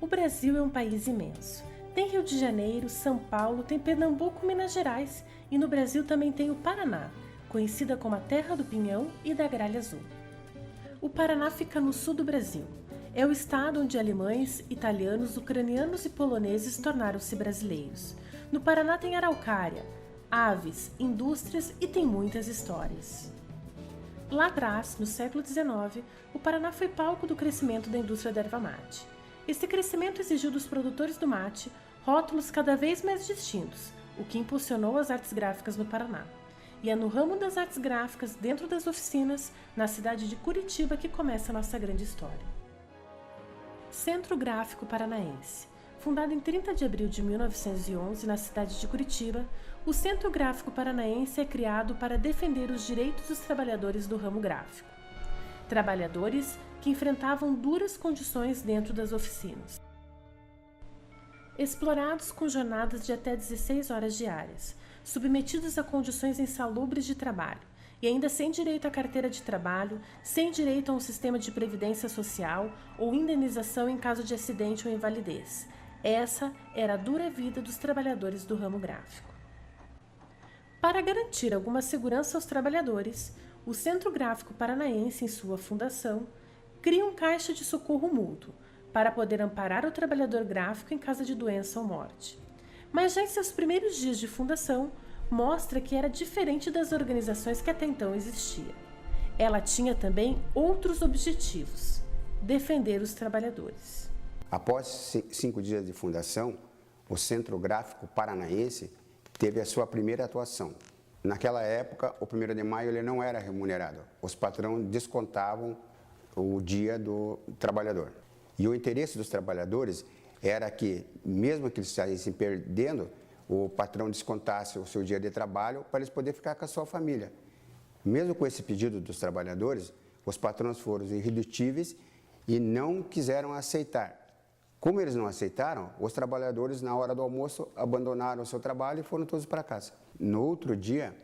O Brasil é um país imenso. Tem Rio de Janeiro, São Paulo, tem Pernambuco, Minas Gerais e no Brasil também tem o Paraná, conhecida como a terra do pinhão e da gralha azul. O Paraná fica no sul do Brasil. É o estado onde alemães, italianos, ucranianos e poloneses tornaram-se brasileiros. No Paraná tem araucária, aves, indústrias e tem muitas histórias. Lá atrás, no século XIX, o Paraná foi palco do crescimento da indústria da erva mate. Esse crescimento exigiu dos produtores do mate rótulos cada vez mais distintos, o que impulsionou as artes gráficas no Paraná. E é no ramo das artes gráficas, dentro das oficinas, na cidade de Curitiba, que começa a nossa grande história. Centro Gráfico Paranaense. Fundado em 30 de abril de 1911 na cidade de Curitiba, o Centro Gráfico Paranaense é criado para defender os direitos dos trabalhadores do ramo gráfico. Trabalhadores que enfrentavam duras condições dentro das oficinas. Explorados com jornadas de até 16 horas diárias, submetidos a condições insalubres de trabalho e ainda sem direito à carteira de trabalho, sem direito a um sistema de previdência social ou indenização em caso de acidente ou invalidez. Essa era a dura vida dos trabalhadores do ramo gráfico. Para garantir alguma segurança aos trabalhadores, o Centro Gráfico Paranaense, em sua fundação, cria um caixa de socorro mútuo para poder amparar o trabalhador gráfico em caso de doença ou morte. Mas já em seus primeiros dias de fundação, mostra que era diferente das organizações que até então existiam. Ela tinha também outros objetivos: defender os trabalhadores. Após 5 dias de fundação, o Centro Gráfico Paranaense teve a sua primeira atuação. Naquela época, o 1º de maio ele não era remunerado. Os patrões descontavam o dia do trabalhador. E o interesse dos trabalhadores era que, mesmo que eles estivessem perdendo, o patrão descontasse o seu dia de trabalho para eles poderem ficar com a sua família. Mesmo com esse pedido dos trabalhadores, os patrões foram irredutíveis e não quiseram aceitar. Como eles não aceitaram, os trabalhadores, na hora do almoço, abandonaram o seu trabalho e foram todos para casa. No outro dia,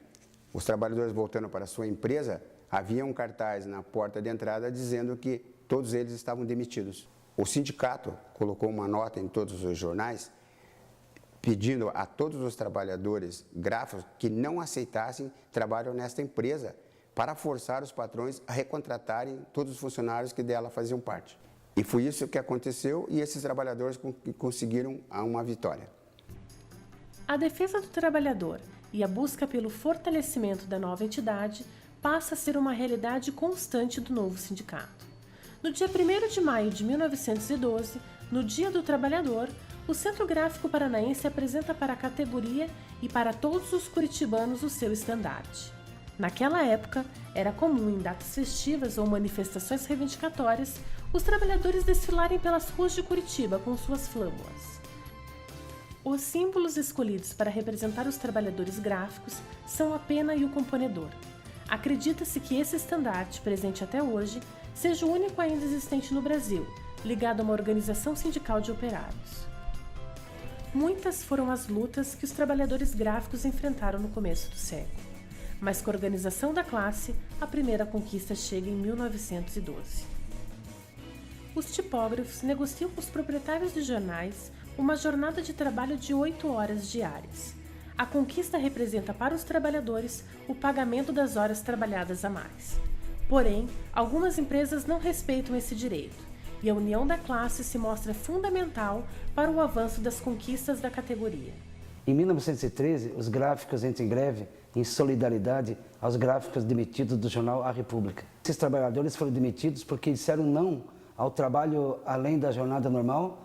os trabalhadores voltando para a sua empresa, havia um cartaz na porta de entrada dizendo que todos eles estavam demitidos. O sindicato colocou uma nota em todos os jornais pedindo a todos os trabalhadores gráficos que não aceitassem trabalho nesta empresa para forçar os patrões a recontratarem todos os funcionários que dela faziam parte. E foi isso que aconteceu e esses trabalhadores conseguiram uma vitória. A defesa do trabalhador e a busca pelo fortalecimento da nova entidade passa a ser uma realidade constante do novo sindicato. No dia 1º de maio de 1912, no Dia do Trabalhador, o Centro Gráfico Paranaense apresenta para a categoria e para todos os curitibanos o seu estandarte. Naquela época, era comum em datas festivas ou manifestações reivindicatórias os trabalhadores desfilarem pelas ruas de Curitiba com suas flâmulas. Os símbolos escolhidos para representar os trabalhadores gráficos são a pena e o componedor. Acredita-se que esse estandarte, presente até hoje, seja o único ainda existente no Brasil, ligado a uma organização sindical de operários. Muitas foram as lutas que os trabalhadores gráficos enfrentaram no começo do século, mas com a organização da classe, a primeira conquista chega em 1912. Os tipógrafos negociam com os proprietários de jornais uma jornada de trabalho de 8 horas diárias. A conquista representa para os trabalhadores o pagamento das horas trabalhadas a mais. Porém, algumas empresas não respeitam esse direito, e a união da classe se mostra fundamental para o avanço das conquistas da categoria. Em 1913, os gráficos entram em greve em solidariedade aos gráficos demitidos do jornal A República. Esses trabalhadores foram demitidos porque disseram não ao trabalho além da jornada normal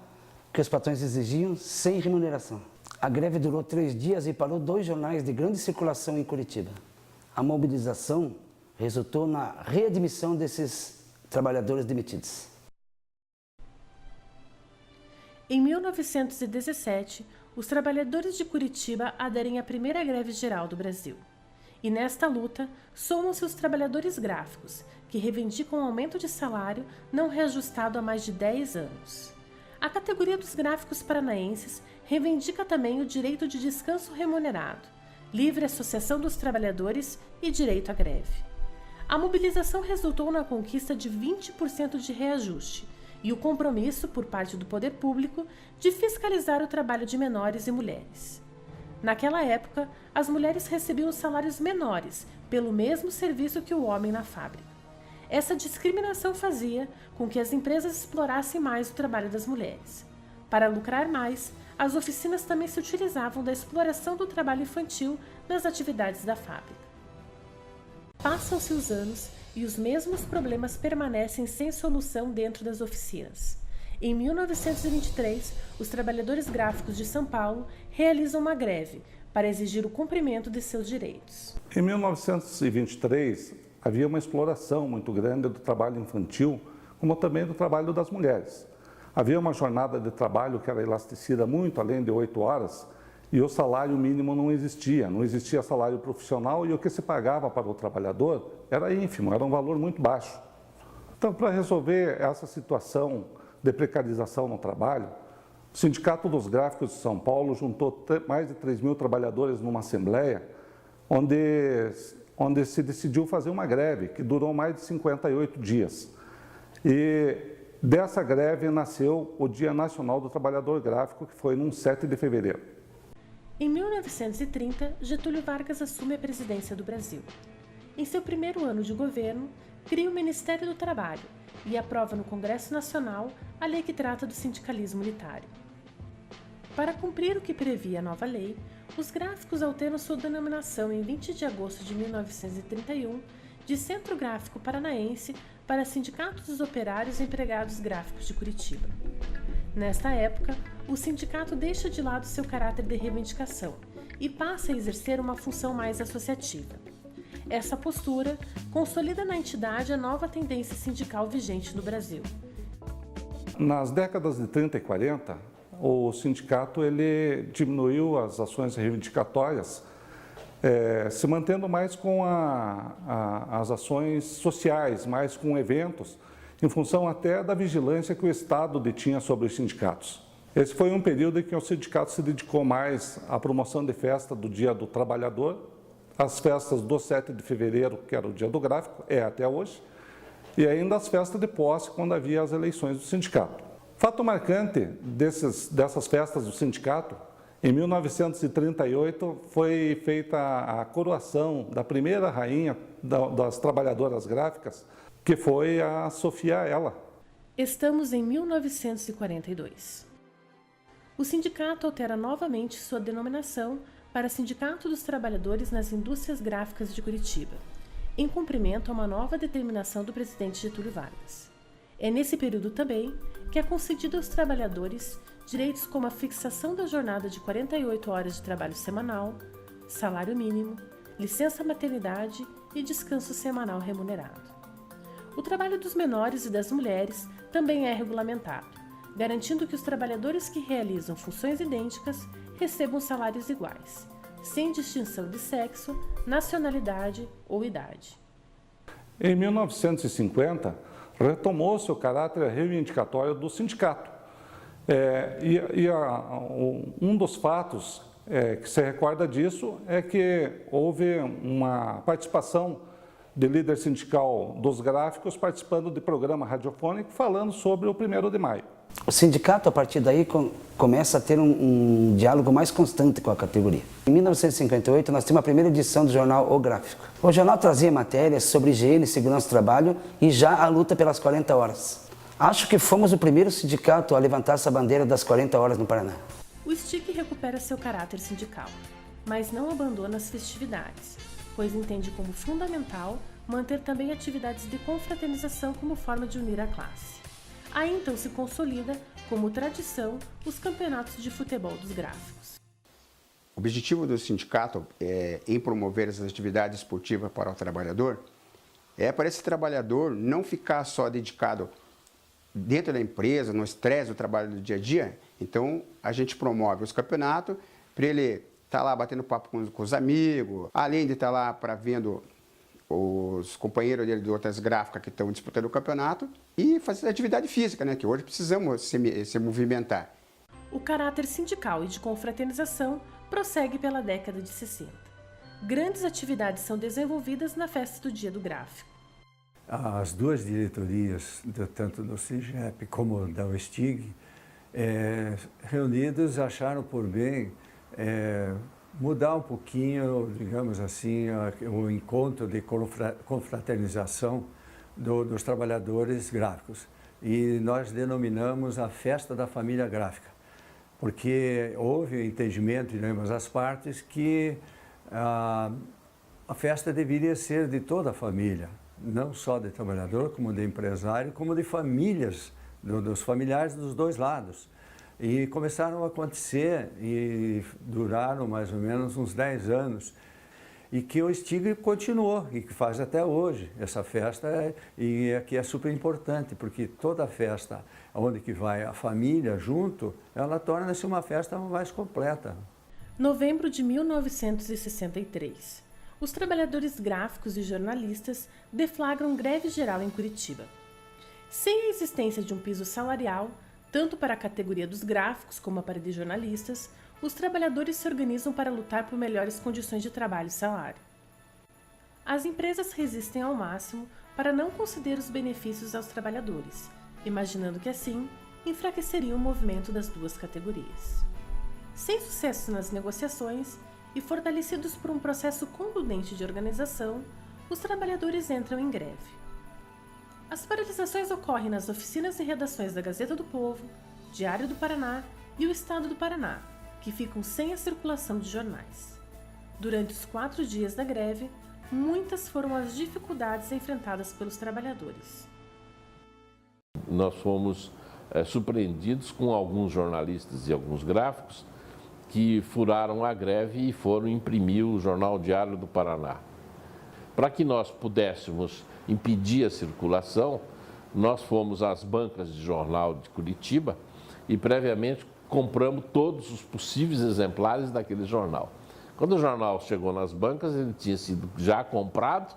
que os patrões exigiam sem remuneração. A greve durou 3 dias e parou 2 jornais de grande circulação em Curitiba. A mobilização resultou na readmissão desses trabalhadores demitidos. Em 1917, os trabalhadores de Curitiba aderem à primeira greve geral do Brasil. E nesta luta, somam-se os trabalhadores gráficos, que reivindicam um aumento de salário não reajustado há mais de 10 anos. A categoria dos gráficos paranaenses reivindica também o direito de descanso remunerado, livre associação dos trabalhadores e direito à greve. A mobilização resultou na conquista de 20% de reajuste e o compromisso, por parte do poder público, de fiscalizar o trabalho de menores e mulheres. Naquela época, as mulheres recebiam salários menores pelo mesmo serviço que o homem na fábrica. Essa discriminação fazia com que as empresas explorassem mais o trabalho das mulheres. Para lucrar mais, as oficinas também se utilizavam da exploração do trabalho infantil nas atividades da fábrica. Passam-se os anos e os mesmos problemas permanecem sem solução dentro das oficinas. Em 1923, os trabalhadores gráficos de São Paulo realizam uma greve para exigir o cumprimento de seus direitos. Em 1923, havia uma exploração muito grande do trabalho infantil, como também do trabalho das mulheres. Havia uma jornada de trabalho que era elasticida muito além de 8 horas e o salário mínimo não existia salário profissional e o que se pagava para o trabalhador era ínfimo, era um valor muito baixo. Então, para resolver essa situação de precarização no trabalho, o Sindicato dos Gráficos de São Paulo juntou mais de 3 mil trabalhadores numa assembleia, onde se decidiu fazer uma greve, que durou mais de 58 dias. E dessa greve nasceu o Dia Nacional do Trabalhador Gráfico, que foi no 7 de fevereiro. Em 1930, Getúlio Vargas assume a presidência do Brasil. Em seu primeiro ano de governo, cria o Ministério do Trabalho e aprova no Congresso Nacional a lei que trata do sindicalismo unitário. Para cumprir o que previa a nova lei, os gráficos alteram sua denominação em 20 de agosto de 1931 de Centro Gráfico Paranaense para Sindicato dos Operários e Empregados Gráficos de Curitiba. Nesta época, o sindicato deixa de lado seu caráter de reivindicação e passa a exercer uma função mais associativa. Essa postura consolida na entidade a nova tendência sindical vigente no Brasil. Nas décadas de 30 e 40, o sindicato ele diminuiu as ações reivindicatórias, se mantendo mais com as ações sociais, mais com eventos, em função até da vigilância que o Estado detinha sobre os sindicatos. Esse foi um período em que o sindicato se dedicou mais à promoção de festa do Dia do Trabalhador, as festas do 7 de fevereiro, que era o Dia do Gráfico, até hoje, e ainda as festas de posse, quando havia as eleições do sindicato. Fato marcante dessas festas do sindicato, em 1938 foi feita a coroação da primeira rainha das trabalhadoras gráficas, que foi a Sofia Ela. Estamos em 1942. O sindicato altera novamente sua denominação para Sindicato dos Trabalhadores nas Indústrias Gráficas de Curitiba, em cumprimento a uma nova determinação do presidente Getúlio Vargas. É nesse período também que é concedido aos trabalhadores direitos como a fixação da jornada de 48 horas de trabalho semanal, salário mínimo, licença maternidade e descanso semanal remunerado. O trabalho dos menores e das mulheres também é regulamentado, garantindo que os trabalhadores que realizam funções idênticas recebam salários iguais, sem distinção de sexo, nacionalidade ou idade. Em 1950, retomou-se o caráter reivindicatório do sindicato. Um dos fatos que se recorda disso é que houve uma participação de líder sindical dos gráficos participando de programa radiofônico falando sobre o 1º de maio. O sindicato, a partir daí, começa a ter um diálogo mais constante com a categoria. Em 1958, nós temos a primeira edição do jornal O Gráfico. O jornal trazia matérias sobre higiene e segurança do trabalho e já a luta pelas 40 horas. Acho que fomos o primeiro sindicato a levantar essa bandeira das 40 horas no Paraná. O STIC recupera seu caráter sindical, mas não abandona as festividades, pois entende como fundamental manter também atividades de confraternização como forma de unir a classe. Aí então se consolida como tradição os campeonatos de futebol dos gráficos. O objetivo do sindicato em promover essas atividades esportivas para o trabalhador é para esse trabalhador não ficar só dedicado dentro da empresa, no estresse do trabalho do dia a dia. Então, a gente promove os campeonatos para ele estar lá batendo papo com os amigos, além de estar lá para vendo os companheiros dele de outras gráficas que estão disputando o campeonato e fazer atividade física, né? Que hoje precisamos se movimentar. O caráter sindical e de confraternização prossegue pela década de 60. Grandes atividades são desenvolvidas na festa do Dia do Gráfico. As duas diretorias, tanto do CIGEP como da USTIG, reunidas, acharam por bem mudar um pouquinho, digamos assim, o encontro de confraternização dos trabalhadores gráficos. E nós denominamos a Festa da Família Gráfica, porque houve o entendimento de ambas as partes que a festa deveria ser de toda a família, não só de trabalhador, como de empresário, como de famílias, dos familiares dos dois lados. E começaram a acontecer e duraram mais ou menos uns 10 anos. E que o STIG continuou e que faz até hoje essa festa, e que é super importante, porque toda festa onde que vai a família junto, ela torna-se uma festa mais completa. Novembro de 1963. Os trabalhadores gráficos e jornalistas deflagram greve geral em Curitiba. Sem a existência de um piso salarial, tanto para a categoria dos gráficos como a para de jornalistas, os trabalhadores se organizam para lutar por melhores condições de trabalho e salário. As empresas resistem ao máximo para não conceder os benefícios aos trabalhadores, imaginando que assim enfraqueceria o movimento das duas categorias. Sem sucesso nas negociações e fortalecidos por um processo concludente de organização, os trabalhadores entram em greve. As paralisações ocorrem nas oficinas e redações da Gazeta do Povo, Diário do Paraná e o Estado do Paraná, que ficam sem a circulação de jornais. Durante os 4 dias da greve, muitas foram as dificuldades enfrentadas pelos trabalhadores. Nós fomos surpreendidos com alguns jornalistas e alguns gráficos que furaram a greve e foram imprimir o jornal Diário do Paraná. Para que nós pudéssemos impedir a circulação, nós fomos às bancas de jornal de Curitiba e previamente compramos todos os possíveis exemplares daquele jornal. Quando o jornal chegou nas bancas, ele tinha sido já comprado.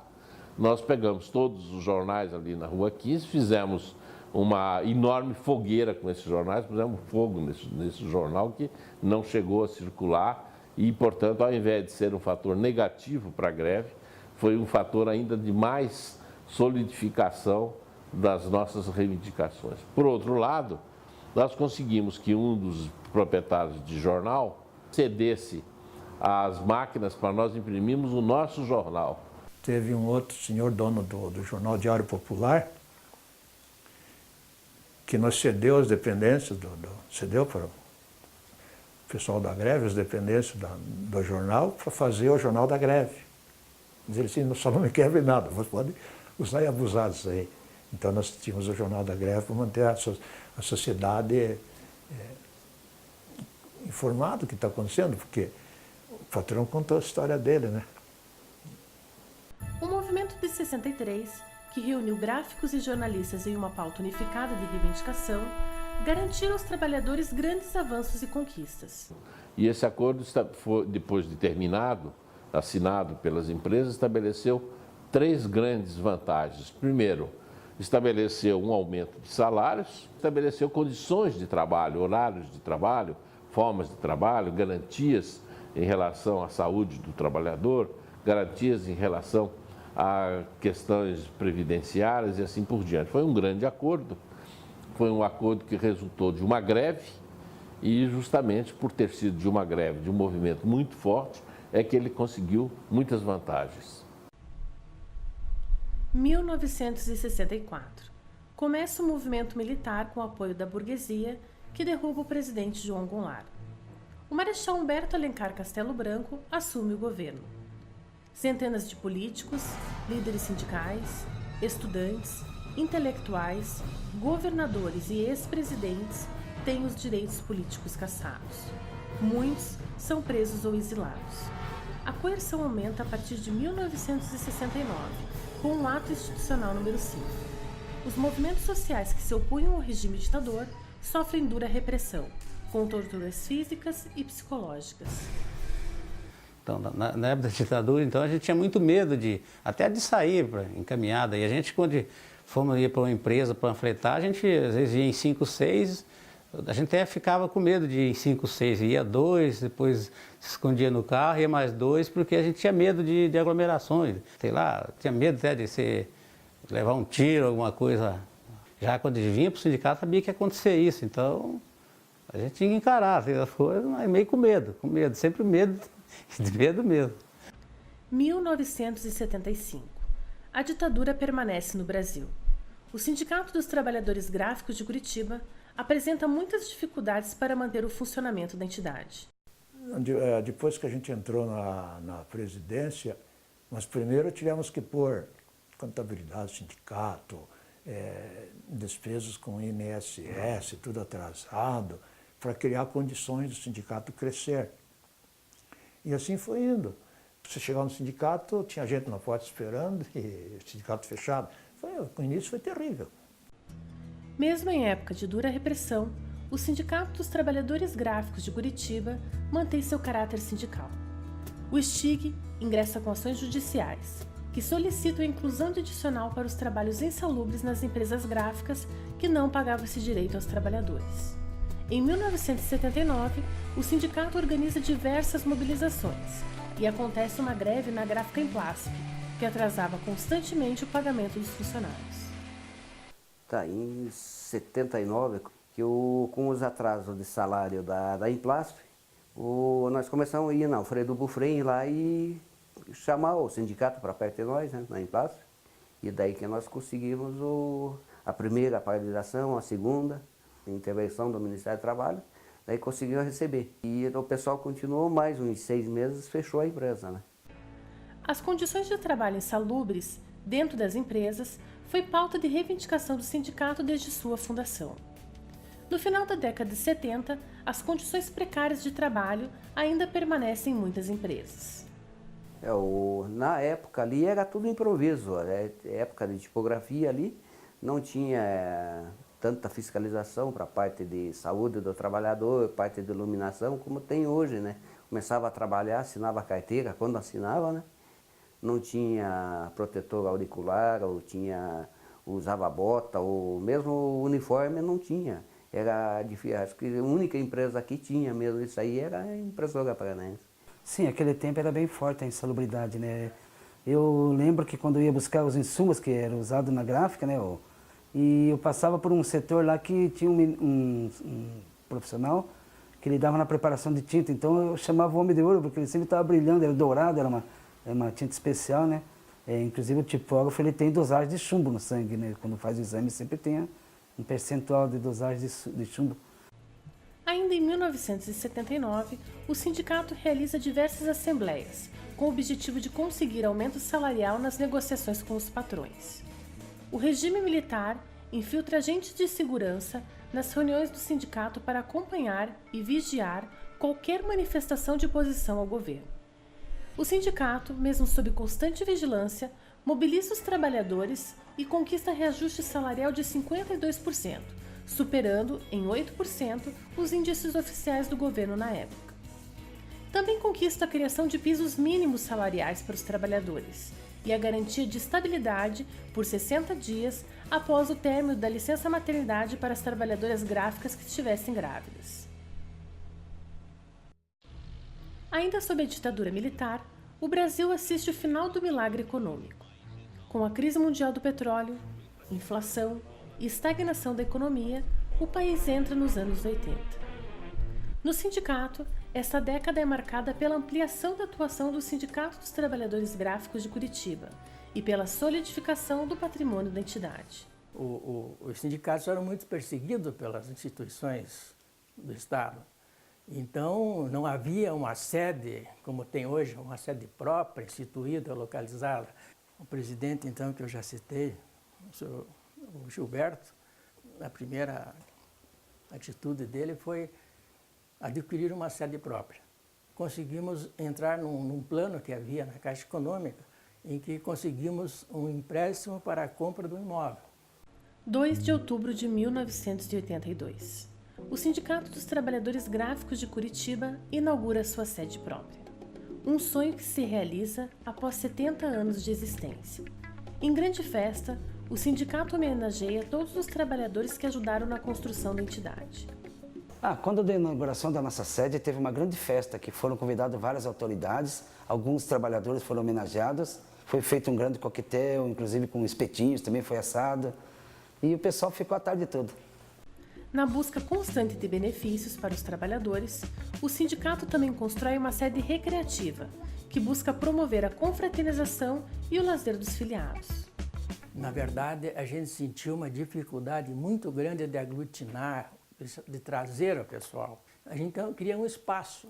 Nós pegamos todos os jornais ali na Rua 15, fizemos uma enorme fogueira com esses jornais, pusemos fogo nesse jornal que não chegou a circular e, portanto, ao invés de ser um fator negativo para a greve, foi um fator ainda de mais solidificação das nossas reivindicações. Por outro lado, nós conseguimos que um dos proprietários de jornal cedesse as máquinas para nós imprimirmos o nosso jornal. Teve um outro senhor dono do jornal Diário Popular que nos cedeu as dependências, cedeu para o pessoal da greve as dependências do jornal para fazer o jornal da greve. Diz ele assim, só não me quebra nada, você pode usar e abusar disso aí. Então nós tínhamos o jornal da greve para manter a sociedade informada do que está acontecendo, porque o patrão contou a história dele, né? O movimento de 63, que reuniu gráficos e jornalistas em uma pauta unificada de reivindicação, garantiu aos trabalhadores grandes avanços e conquistas. E esse acordo, depois de terminado, assinado pelas empresas, estabeleceu 3 grandes vantagens. Primeiro, estabeleceu um aumento de salários, estabeleceu condições de trabalho, horários de trabalho, formas de trabalho, garantias em relação à saúde do trabalhador, garantias em relação a questões previdenciárias e assim por diante. Foi um grande acordo, foi um acordo que resultou de uma greve e justamente por ter sido de uma greve, de um movimento muito forte, é que ele conseguiu muitas vantagens. 1964. Começa o movimento militar com o apoio da burguesia que derruba o presidente João Goulart. O marechal Humberto Alencar Castelo Branco assume o governo. Centenas de políticos, líderes sindicais, estudantes, intelectuais, governadores e ex-presidentes têm os direitos políticos cassados. Muitos são presos ou exilados. A coerção aumenta a partir de 1969, com o Ato Institucional número 5. Os movimentos sociais que se opunham ao regime ditador sofrem dura repressão, com torturas físicas e psicológicas. Então, na época da ditadura, então, a gente tinha muito medo até de sair encaminhada. E a gente, quando ia para uma empresa panfletar, a gente às vezes ia em 5, 6, a gente até ficava com medo de ir em 5, 6, ia 2, depois se escondia no carro, ia mais 2, porque a gente tinha medo de aglomerações. Sei lá, tinha medo até de levar um tiro, alguma coisa. Já quando a gente vinha para o sindicato, sabia que ia acontecer isso. Então, a gente tinha que encarar as coisas, mas meio com medo, sempre medo. De medo mesmo. 1975. A ditadura permanece no Brasil. O Sindicato dos Trabalhadores Gráficos de Curitiba apresenta muitas dificuldades para manter o funcionamento da entidade. Depois que a gente entrou na presidência, nós primeiro tivemos que pôr contabilidade do sindicato, despesas com INSS, tudo atrasado, para criar condições do sindicato crescer. E assim foi indo. Você chegava no sindicato, tinha gente na porta esperando e o sindicato fechado. O início foi terrível. Mesmo em época de dura repressão, o Sindicato dos Trabalhadores Gráficos de Curitiba mantém seu caráter sindical. O STIG ingressa com ações judiciais, que solicitam a inclusão de adicional para os trabalhos insalubres nas empresas gráficas que não pagavam esse direito aos trabalhadores. Em 1979, o sindicato organiza diversas mobilizações e acontece uma greve na Gráfica em Plástico, que atrasava constantemente o pagamento dos funcionários. Em 79, com os atrasos de salário da Implasp, nós começamos a ir na Alfredo Bufrem lá e chamar o sindicato para perto de nós, né, na Implasp. E daí que nós conseguimos a primeira paralisação, a segunda, a intervenção do Ministério do Trabalho, daí conseguiu receber. E o pessoal continuou mais uns 6 meses, fechou a empresa, né? As condições de trabalho insalubres dentro das empresas foi pauta de reivindicação do sindicato desde sua fundação. No final da década de 70, as condições precárias de trabalho ainda permanecem em muitas empresas. Na época ali era tudo improviso, época de tipografia ali, não tinha tanta fiscalização para a parte de saúde do trabalhador, parte de iluminação, como tem hoje, né? Começava a trabalhar, assinava a carteira, quando assinava, né? Não tinha protetor auricular, usava bota, ou mesmo o uniforme não tinha. Era difícil, acho que a única empresa que tinha mesmo isso aí era a Impressora Paranaense. Sim, aquele tempo era bem forte a insalubridade, né? Eu lembro que quando eu ia buscar os insumos que eram usados na gráfica, né? E eu passava por um setor lá que tinha um profissional que ele dava na preparação de tinta. Então eu chamava o Homem de Ouro, porque ele sempre estava brilhando, era dourado, era uma tinta especial, né? Inclusive o tipógrafo ele tem dosagem de chumbo no sangue, né? Quando faz o exame sempre tem um percentual de dosagem de chumbo. Ainda em 1979, o sindicato realiza diversas assembleias, com o objetivo de conseguir aumento salarial nas negociações com os patrões. O regime militar infiltra agentes de segurança nas reuniões do sindicato para acompanhar e vigiar qualquer manifestação de oposição ao governo. O sindicato, mesmo sob constante vigilância, mobiliza os trabalhadores e conquista reajuste salarial de 52%, superando em 8% os índices oficiais do governo na época. Também conquista a criação de pisos mínimos salariais para os trabalhadores e a garantia de estabilidade por 60 dias após o término da licença maternidade para as trabalhadoras gráficas que estivessem grávidas. Ainda sob a ditadura militar, o Brasil assiste o final do milagre econômico. Com a crise mundial do petróleo, inflação e estagnação da economia, o país entra nos anos 80. No sindicato, esta década é marcada pela ampliação da atuação do Sindicato dos Trabalhadores Gráficos de Curitiba e pela solidificação do patrimônio da entidade. Os sindicatos eram muito perseguidos pelas instituições do Estado. Então, não havia uma sede, como tem hoje, uma sede própria, instituída, localizada. O presidente, então, que eu já citei, o Gilberto, a primeira atitude dele foi adquirir uma sede própria. conseguimos entrar num plano que havia na Caixa Econômica, em que conseguimos um empréstimo para a compra do imóvel. 2 de outubro de 1982. O Sindicato dos Trabalhadores Gráficos de Curitiba inaugura sua sede própria. Um sonho que se realiza após 70 anos de existência. Em grande festa, o sindicato homenageia todos os trabalhadores que ajudaram na construção da entidade. Quando da inauguração da nossa sede, teve uma grande festa, que foram convidadas várias autoridades, alguns trabalhadores foram homenageados, foi feito um grande coquetel, inclusive com espetinhos, também foi assado, e o pessoal ficou a tarde toda. Na busca constante de benefícios para os trabalhadores, o sindicato também constrói uma sede recreativa, que busca promover a confraternização e o lazer dos filiados. Na verdade, a gente sentiu uma dificuldade muito grande de aglutinar, de trazer o pessoal. A gente então cria um espaço,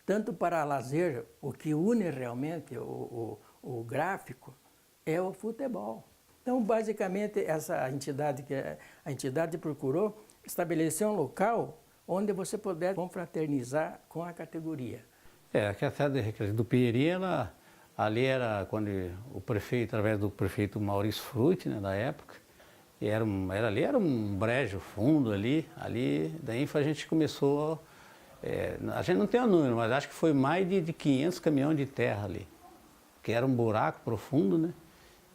tanto para lazer, o que une realmente o gráfico é o futebol. Então, basicamente, essa entidade, a entidade procurou estabelecer um local onde você puder confraternizar com a categoria. A sede do Pieri, ali era quando o prefeito, através do prefeito Maurício Frutti, né, da época, ali era um brejo fundo ali daí a gente começou, a gente não tem o número, mas acho que foi mais de 500 caminhões de terra ali, que era um buraco profundo, né?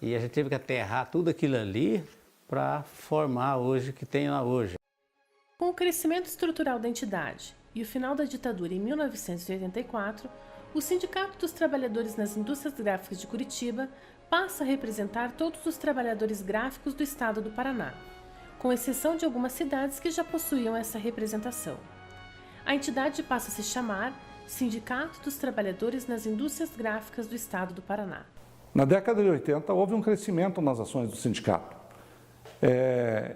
E a gente teve que aterrar tudo aquilo ali para formar hoje o que tem lá hoje. Com o crescimento estrutural da entidade e o final da ditadura em 1984, o Sindicato dos Trabalhadores nas Indústrias Gráficas de Curitiba passa a representar todos os trabalhadores gráficos do estado do Paraná, com exceção de algumas cidades que já possuíam essa representação. A entidade passa a se chamar Sindicato dos Trabalhadores nas Indústrias Gráficas do estado do Paraná. Na década de 80, houve um crescimento nas ações do sindicato.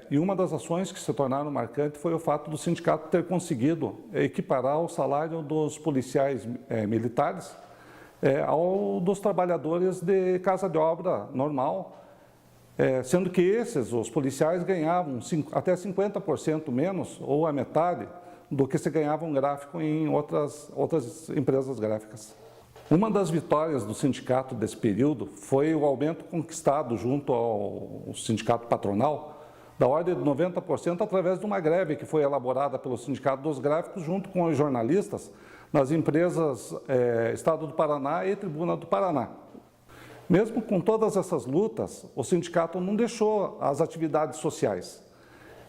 E uma das ações que se tornaram marcante foi o fato do sindicato ter conseguido equiparar o salário dos policiais militares ao dos trabalhadores de casa de obra normal, sendo que os policiais ganhavam até 50% menos, ou a metade, do que se ganhava um gráfico em outras empresas gráficas. Uma das vitórias do sindicato desse período foi o aumento conquistado junto ao sindicato patronal, da ordem de 90%, através de uma greve que foi elaborada pelo Sindicato dos Gráficos, junto com os jornalistas, nas empresas Estado do Paraná e Tribuna do Paraná. Mesmo com todas essas lutas, o sindicato não deixou as atividades sociais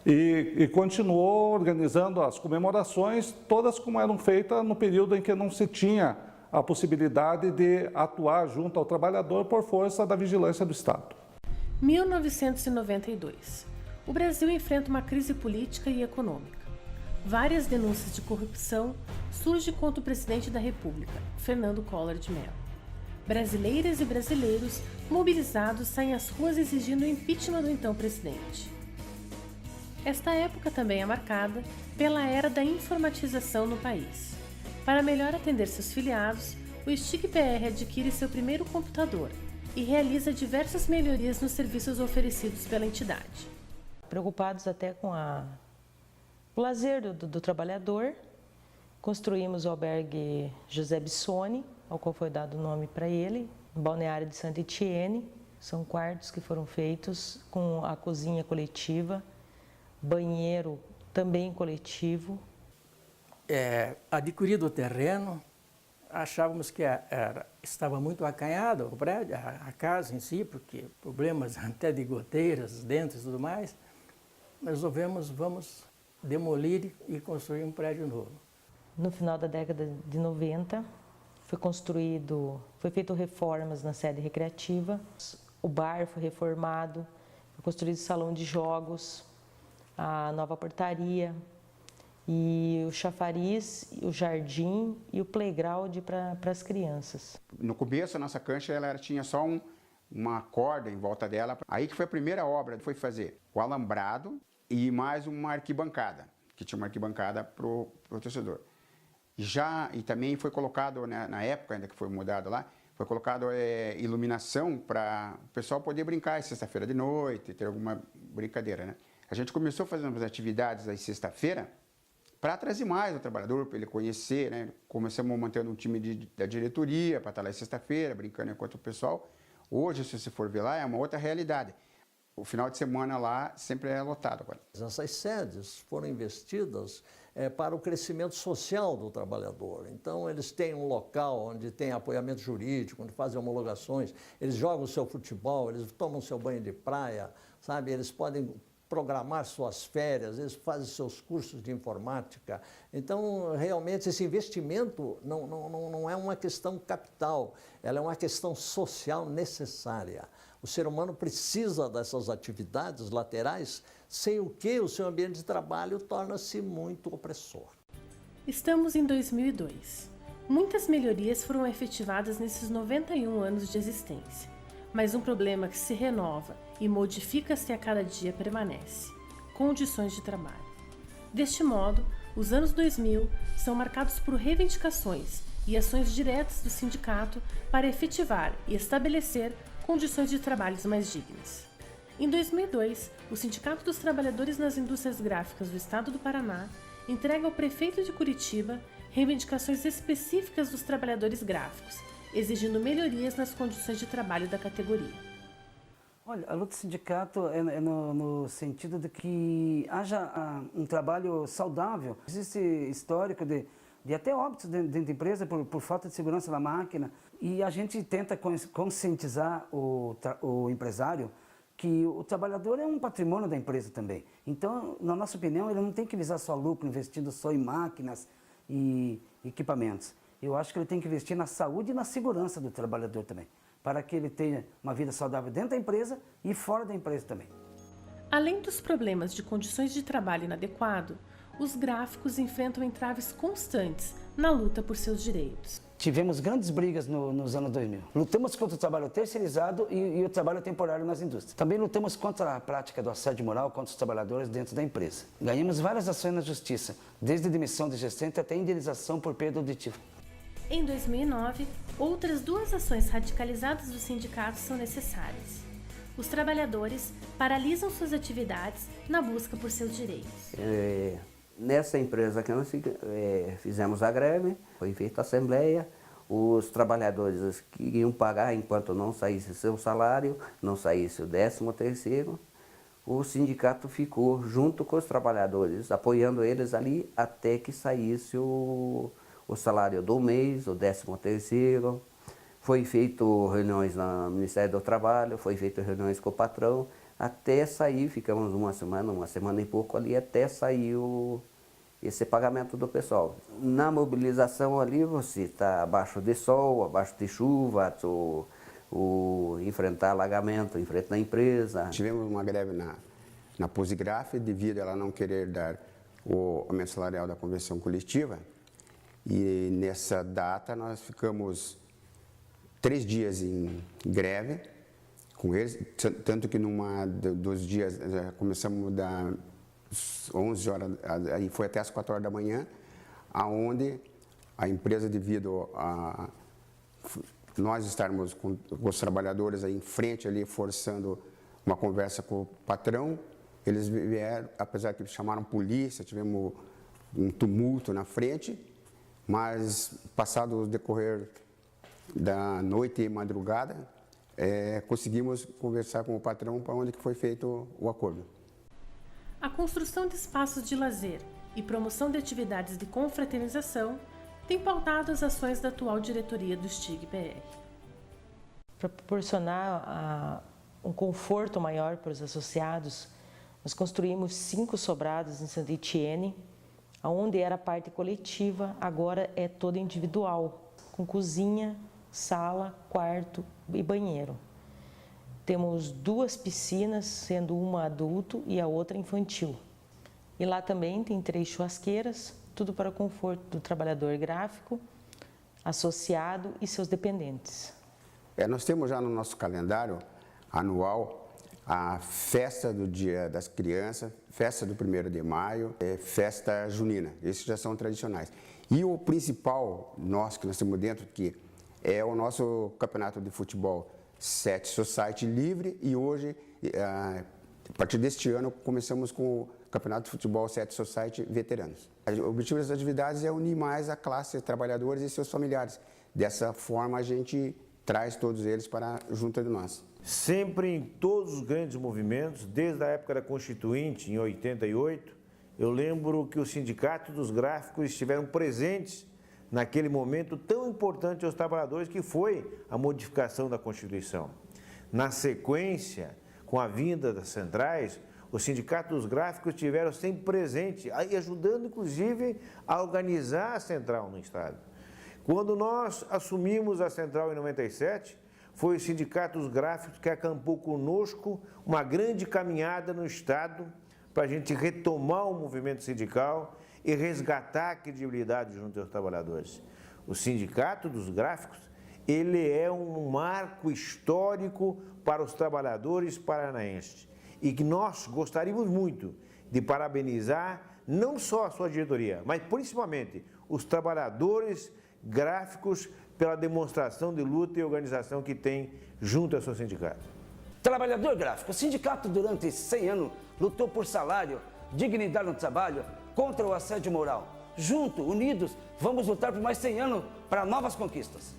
e continuou organizando as comemorações, todas como eram feitas no período em que não se tinha a possibilidade de atuar junto ao trabalhador por força da vigilância do Estado. 1992. O Brasil enfrenta uma crise política e econômica. Várias denúncias de corrupção surgem contra o presidente da República, Fernando Collor de Mello. Brasileiras e brasileiros mobilizados saem às ruas exigindo o impeachment do então presidente. Esta época também é marcada pela era da informatização no país. Para melhor atender seus filiados, o STIC-PR adquire seu primeiro computador e realiza diversas melhorias nos serviços oferecidos pela entidade. Preocupados até com o lazer do trabalhador, construímos o albergue José Bissoni, ao qual foi dado o nome para ele, no balneário de Santa Etienne. São quartos que foram feitos com a cozinha coletiva, banheiro também coletivo. Adquirido o terreno, achávamos que estava muito acanhado o prédio, a casa em si, porque problemas até de goteiras dentro e tudo mais. Resolvemos, vamos demolir e construir um prédio novo. No final da década de 90, foi feito reformas na sede recreativa, o bar foi reformado, foi construído o salão de jogos, a nova portaria, e o chafariz, o jardim e o playground para as crianças. No começo, a nossa cancha ela tinha só uma corda em volta dela. Aí que foi a primeira obra, foi fazer o alambrado e mais uma arquibancada, que tinha uma arquibancada para o torcedor. E também foi colocado, né, na época ainda que foi mudado lá, foi colocado iluminação para o pessoal poder brincar sexta-feira de noite, ter alguma brincadeira, né? A gente começou fazendo as atividades aí sexta-feira, para trazer mais o trabalhador, para ele conhecer, né? Começamos mantendo um time da diretoria para estar lá sexta-feira, brincando enquanto o pessoal. Hoje, se você for ver lá, é uma outra realidade. O final de semana lá sempre é lotado agora. Essas sedes foram investidas para o crescimento social do trabalhador. Então, eles têm um local onde tem apoiamento jurídico, onde fazem homologações, eles jogam o seu futebol, eles tomam seu banho de praia, sabe? Eles podem programar suas férias, eles fazem seus cursos de informática. Então, realmente, esse investimento não é uma questão capital, ela é uma questão social necessária. O ser humano precisa dessas atividades laterais, sem o que o seu ambiente de trabalho torna-se muito opressor. Estamos em 2002. Muitas melhorias foram efetivadas nesses 91 anos de existência. Mas um problema que se renova e modifica-se a cada dia permanece: condições de trabalho. Deste modo, os anos 2000 são marcados por reivindicações e ações diretas do sindicato para efetivar e estabelecer condições de trabalhos mais dignas. Em 2002, o Sindicato dos Trabalhadores nas Indústrias Gráficas do Estado do Paraná entrega ao prefeito de Curitiba reivindicações específicas dos trabalhadores gráficos, exigindo melhorias nas condições de trabalho da categoria. Olha, a luta do sindicato é no sentido de que haja um trabalho saudável. Existe histórico de até óbitos dentro da empresa por falta de segurança da máquina, e a gente tenta conscientizar o empresário que o trabalhador é um patrimônio da empresa também. Então, na nossa opinião, ele não tem que visar só lucro, investindo só em máquinas e equipamentos. Eu acho que ele tem que investir na saúde e na segurança do trabalhador também, para que ele tenha uma vida saudável dentro da empresa e fora da empresa também. Além dos problemas de condições de trabalho inadequado, os gráficos enfrentam entraves constantes na luta por seus direitos. Tivemos grandes brigas nos anos 2000. Lutamos contra o trabalho terceirizado e o trabalho temporário nas indústrias. Também lutamos contra a prática do assédio moral contra os trabalhadores dentro da empresa. Ganhamos várias ações na justiça, desde demissão de gestante até indenização por perda auditiva. Em 2009, outras 2 ações radicalizadas do sindicato são necessárias. Os trabalhadores paralisam suas atividades na busca por seus direitos. Nessa empresa que nós fizemos a greve, foi feita a assembleia, os trabalhadores que iam pagar enquanto não saísse seu salário, não saísse o 13º, o sindicato ficou junto com os trabalhadores, apoiando eles ali até que saísse o salário do mês, o 13º. Foi feito reuniões no Ministério do Trabalho, foi feito reuniões com o patrão, até sair, ficamos uma semana e pouco ali, até sair esse pagamento do pessoal. Na mobilização ali, você está abaixo de sol, abaixo de chuva, enfrentar alagamento, enfrentar a empresa. Tivemos uma greve na Posigraf, devido a ela não querer dar o aumento salarial da convenção coletiva. E nessa data nós ficamos 3 dias em greve com eles, tanto que dos dias começamos das 11 horas, aí foi até as 4 horas da manhã, aonde a empresa, devido a nós estarmos com os trabalhadores aí em frente ali, forçando uma conversa com o patrão, eles vieram, apesar que eles chamaram polícia, tivemos um tumulto na frente, mas passado o decorrer da noite e madrugada, conseguimos conversar com o patrão para onde que foi feito o acordo. A construção de espaços de lazer e promoção de atividades de confraternização tem pautado as ações da atual diretoria do STIG-PR. Para proporcionar um conforto maior para os associados, nós construímos 5 sobrados em Santa Etienne, onde era a parte coletiva, agora é toda individual, com cozinha, sala, quarto e banheiro. Temos 2 piscinas, sendo uma adulto e a outra infantil. E lá também tem 3 churrasqueiras, tudo para o conforto do trabalhador gráfico, associado e seus dependentes. Nós temos já no nosso calendário anual a festa do Dia das Crianças, festa do 1º de maio, festa junina. Esses já são tradicionais. E o principal nosso que nós temos dentro, que é o nosso campeonato de futebol 7 Society livre, e hoje, a partir deste ano, começamos com o Campeonato de Futebol 7 Society Veteranos. O objetivo das atividades é unir mais a classe de trabalhadores e seus familiares. Dessa forma, a gente traz todos eles para junto de nós. Sempre em todos os grandes movimentos, desde a época da Constituinte, em 88, eu lembro que o Sindicato dos Gráficos estiveram presentes naquele momento tão importante aos trabalhadores, que foi a modificação da Constituição. Na sequência, com a vinda das centrais, o Sindicato dos Gráficos estiveram sempre presentes, ajudando inclusive a organizar a central no Estado. Quando nós assumimos a central em 97, foi o Sindicato dos Gráficos que acampou conosco uma grande caminhada no Estado para a gente retomar o movimento sindical e resgatar a credibilidade junto aos trabalhadores. O Sindicato dos Gráficos, ele é um marco histórico para os trabalhadores paranaenses e que nós gostaríamos muito de parabenizar não só a sua diretoria, mas principalmente os trabalhadores gráficos pela demonstração de luta e organização que tem junto ao seu sindicato. Trabalhador gráfico, o sindicato durante 100 anos lutou por salário, dignidade no trabalho, contra o assédio moral. Juntos, unidos, vamos lutar por mais 100 anos para novas conquistas.